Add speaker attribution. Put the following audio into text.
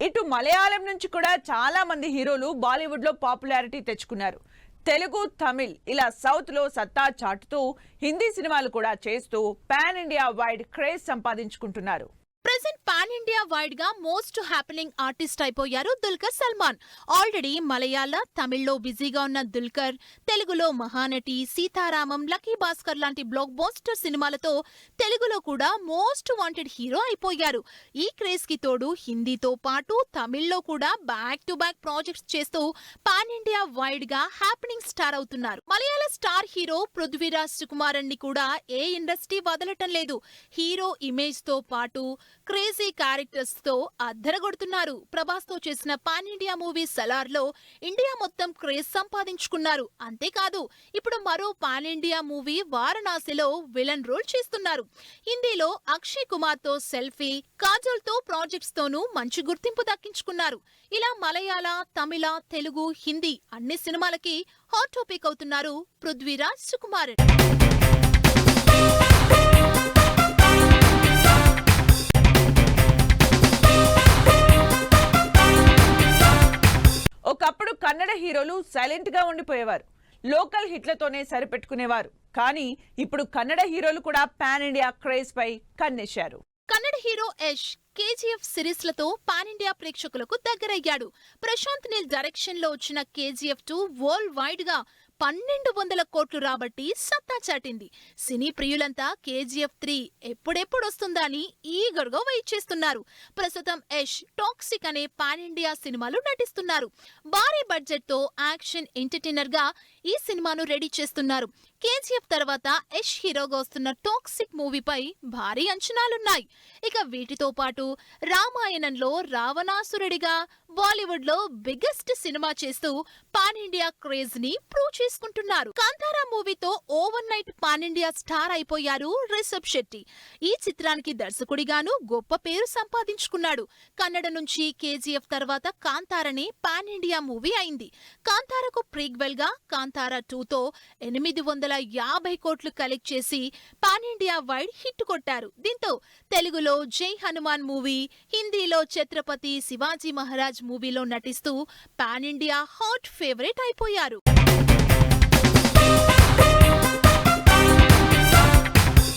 Speaker 1: ఇటు మలయాళం నుంచి కూడా చాలా మంది హీరోలు బాలీవుడ్ లో పాపులారిటీ తెచ్చుకున్నారు. తెలుగు, తమిళ్ ఇలా సౌత్ లో సత్తా చాటుతూ హిందీ సినిమాలు కూడా చేస్తూ పాన్ ఇండియా వైడ్ క్రేజ్ సంపాదించుకుంటున్నారు.
Speaker 2: ప్రెజెంట్ పాన్ ఇండియా వైడ్ గా మోస్ట్ హ్యాపెనింగ్ ఆర్టిస్ట్ అయిపోయారు దుల్కర్ సల్మాన్. ఆల్రెడీ మలయాళ, తమిళ్లో బిజీగా ఉన్న దుల్కర్ తెలుగులో మహానటి, సీతారామం, లక్కీ భాస్కర్ లాంటి బ్లాక్ బస్టర్ సినిమాలతో తెలుగులో కూడా మోస్ట్ వాంటెడ్ హీరో అయిపోయారు. ఈ క్రేజ్ కి తోడు హిందీతో పాటు తమిళ్లో కూడా బ్యాక్ టు బ్యాక్ ప్రాజెక్ట్స్ చేస్తూ పాన్ ఇండియా వైడ్ గా హ్యాపెనింగ్ స్టార్ అవుతున్నారు. మలయాళ స్టార్ హీరో పృథ్వీరాజ్ సుకుమారన్ ని కూడా ఏ ఇండస్ట్రీ వదలటం లేదు. హీరో ఇమేజ్ తో పాటు క్రేజీ క్యారెక్టర్స్ తో అద్దరగొడుతున్నారు. ప్రభాస్ తో చేసిన పాన్ ఇండియా మూవీ సలార్ లో ఇండియా మొత్తం క్రేజ్ సంపాదించుకున్నారు. అంతేకాదు ఇప్పుడు మరో పాన్ ఇండియా మూవీ వారణాసిలో విలన్ రోల్ చేస్తున్నారు. హిందీలో అక్షయ్ కుమార్ తో సెల్ఫీ, కాజోల్ తో ప్రాజెక్ట్స్ తోనూ మంచి గుర్తింపు దక్కించుకున్నారు. ఇలా మలయాళ, తమిళ, తెలుగు, హిందీ అన్ని సినిమాలకి హాట్ టాపిక్ అవుతున్నారు పృథ్వీరాజ్ సుకుమారన్.
Speaker 1: ఒకప్పుడు కన్నడ హీరోలు సైలెంట్ గా ఉండిపోయేవారు, లోకల్ హిట్లతోనే సరిపెట్టుకునేవారు. కానీ ఇప్పుడు కన్నడ హీరోలు కూడా పాన్ ఇండియా క్రేజ్ పై కన్నేశారు.
Speaker 2: Kannada hero Yash KGF series లతో పాన్ ఇండియా ప్రేక్షకులకు దగ్గరయ్యాడు. ప్రశాంత్ నీల్ డైరెక్షన్ లో వచ్చిన కేజీఎఫ్ 2 వరల్డ్ వైడ్ గా 1200 కోట్లు రాబట్టి సత్తా చాటింది. సినీ ప్రియులంతా కేజీఎఫ్ 3 ఎప్పుడెప్పుడొస్తుందా అని ఈగర్గా వెయిట్ చేస్తున్నారు. ప్రస్తుతం యష్ టాక్సిక్ అనే పాన్ ఇండియా సినిమాలో నటిస్తున్నారు. భారీ బడ్జెట్ తో యాక్షన్ ఎంటర్టైనర్ గా ఈ సినిమాను రెడీ చేస్తున్నారు. కేజీఎఫ్ తర్వాత యష్ హీరోగా వస్తున్న టాక్సిక్ మూవీపై భారీ అంచనాలున్నాయి. ఇక వీటితో పాటు రామాయణంలో రావణాసురుడిగా బాలీవుడ్ లో బిగ్గెస్ట్ సినిమా చేస్తూ పాన్ ఇండియా క్రేజ్ ని ప్రూవ్ చేసుకుంటున్నారు. కాంతారా మూవీతో over night pan India star అయిపోయారు రిషబ్ శెట్టి. ఈ చిత్రానికి దర్శకుడిగాను గొప్ప పేరు సంపాదించుకున్నాడు. కన్నడ నుంచి కేజీఎఫ్ తర్వాత కాంతారనే పాన్ ఇండియా మూవీ అయింది. కాంతారకు ప్రీక్వెల్ గా కాంతారా 2తో 850 కోట్లు కలెక్ట్ చేసి పాన్ ఇండియా వైడ్ హిట్ కొట్టారు. దీంతో తెలుగులో జై హనుమాన్ మూవీ, హిందీలో ఛత్రపతి శివాజీ మహారాజ్ మూవీలో నటిస్తూ పాన్ ఇండియా హాట్ ఫేవరెట్ అయిపోయారు.